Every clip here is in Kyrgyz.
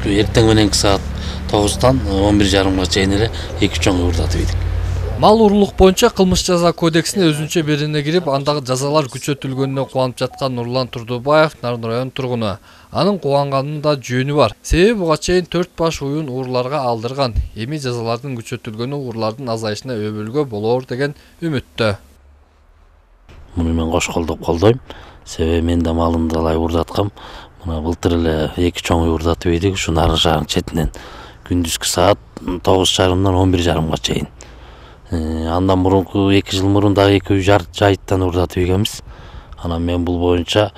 эртең мененки саат 9-тан 11:30 чейин эле 2 чоң уурдатып ийдик. Мал урурлук боюнча кылмыш жаза кодексине өзүнчө берене кирип, андагы жазалар күчөтүлгөнүнө кубанып жаткан Нурлан Турдубаев Нарын район тургуну. Анын кубанганынын да жөнү бар. Себеби буга чейин 4 баш уюн уурларга алдырган. Эми жазалардын күчөтүлгөнү уурлардын азайышына өбөлгө болор деген үмүттө. Муну мен кош колдоп колдойм. Себеби мен да малымды алай уурдаткам. Мына былтыр эле 2 чоң уурдатып ийдик, ушу Нарын шаарынын четинен. Күндүзгү саат 9:30-дан 11:30 чейин. Андан мурунку 2 жыл мурун дагы 2 жайыттан уурдатып ийгенбиз. Анан мен бул боюнча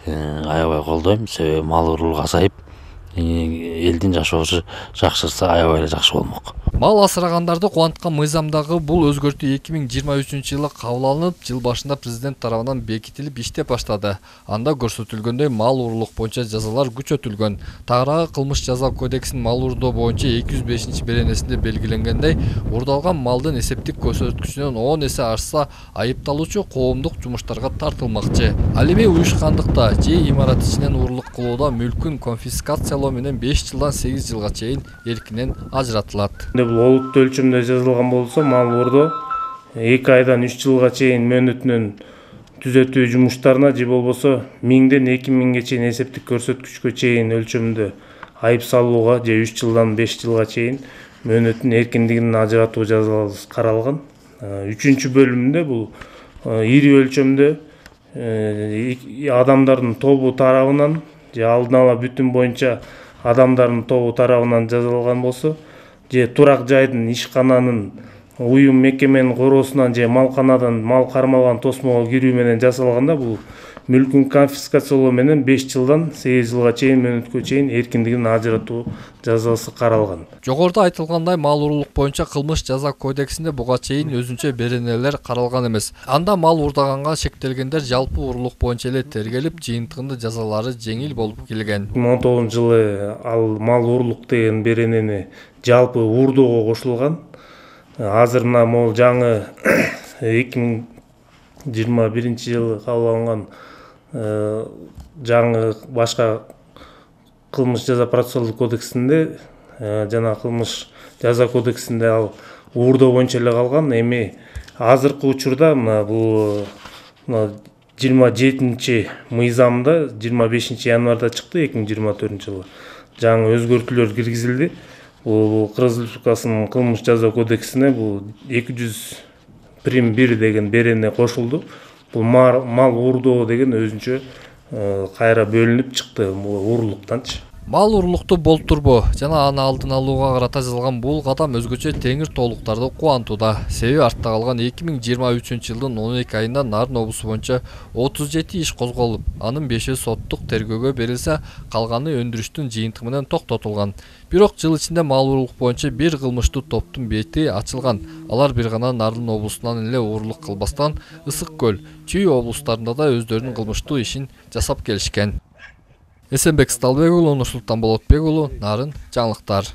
аябай колдойм. Себеби мал урурлугу азайып, элдин жашоосу жакшырса аябай эле жакшы болмок. Мал асырагандарды кубанткан мыйзамдагы бул өзгөртүү 2023-жылы кабыл алынып, жыл башында президент тарабынан бекитилип иштеп баштады. Анда көрсөтүлгөндөй мал урурлук боюнча жазалар күчөтүлгөн. Тагыраагы кылмыш жаза кодексинин мал уурдоо боюнча 205-беренесинде белгиленгендей, уурдалган малдын эсептик көрсөткүчүнөн 10 эсе ашса, айыпталуучу коомдук жумуштарга тартылмакчы. Ал эми уюшкандыкта же имарат ичинен уурлук кылууда мүлкүн конфискациялоо менен 5 жылдан 8 жылга чейин эркинен ажыратылат. Бул олуттуу өлчөмдө жазылган болсо, мал уурдоо 2 айдан 3 жылга чейин мөөнөтүнөн түзөтүү жумуштарына же болбосо 1000ден 2000ге чейин эсептик көрсөткүчкө чейин өлчөмдө айып салууга же 3 жылдан 5 жылга чейин мөөнөтүн эркиндигинен ажыратуу жазалары каралган. 3-чү бөлүмүндө бул ири өлчөмдө адамдардын тобу тарабынан же алдын ала бүтүн боюнча адамдардын тобу тарабынан жазалган болсо, же турак жайдын ишкананын уюм мекеменин короосунан же малканадан мал кармалган тосмого кирүү менен жасалганда, бул мүлкүн конфискациялоо менен 5 жылдан 8 жылга чейин мөөнөткө чейин эркиндигинен ажыратуу жазасы каралган. Жогоруда айтылгандай, мал урурлук боюнча кылмыш жаза кодексинде буга чейин өзүнчө беренелер каралган эмес. Анда мал уурдаганга шектелгендер жалпы урурлук боюнча эле тергелип, жыйынтыгында жазалары жеңил болуп келген. 2019-жылы ал мал урурлук деген беренени жалпы уурдоого кошулган. Азыр мына могул жаңы 2021-жылы кабыл алынган жаңы башка кылмыш жаза процессуалдык кодексинде жана кылмыш жаза кодексинде ал уурдоо боюнча эле калган. Эми азыркы учурда бул 27 мыйзамда 25 январда чыкты, 2024-жылы жаңы өзгөртүүлөр киргизилди. Бул Кыргыз Республикасынын кылмыш жаза кодексине бул 200-1 деген берене кошулду. Бул мал уурдоо деген өзүнчө кайра бөлүнүп чыкты урурлуктанчы. Мал урурлукту болтурбоо жана аны алдын алууга карата жасалган бул кадам өзгөчө теңир толуктарды кубантууда. Себеби артта калган 2023-жылдын 12 айында Нарын облусу боюнча 37 иш козголуп, анын 5-и соттук тергөөгө берилсе, калганы өндүрүштүн жыйынтыгы менен токтотулган. Бирок жыл ичинде мал урурлук боюнча бир кылмыштуу топтун бети ачылган. Алар бир гана Нарын облусунан эле уурлук кылбастан Ысык көл, Чүй облустарында да өздөрүнүн кылмыштуу ишин жасап келишкен. Эсенбек Сталбек уулу, Нурсултан Болотбек уулу, Нарын жаңылыктар.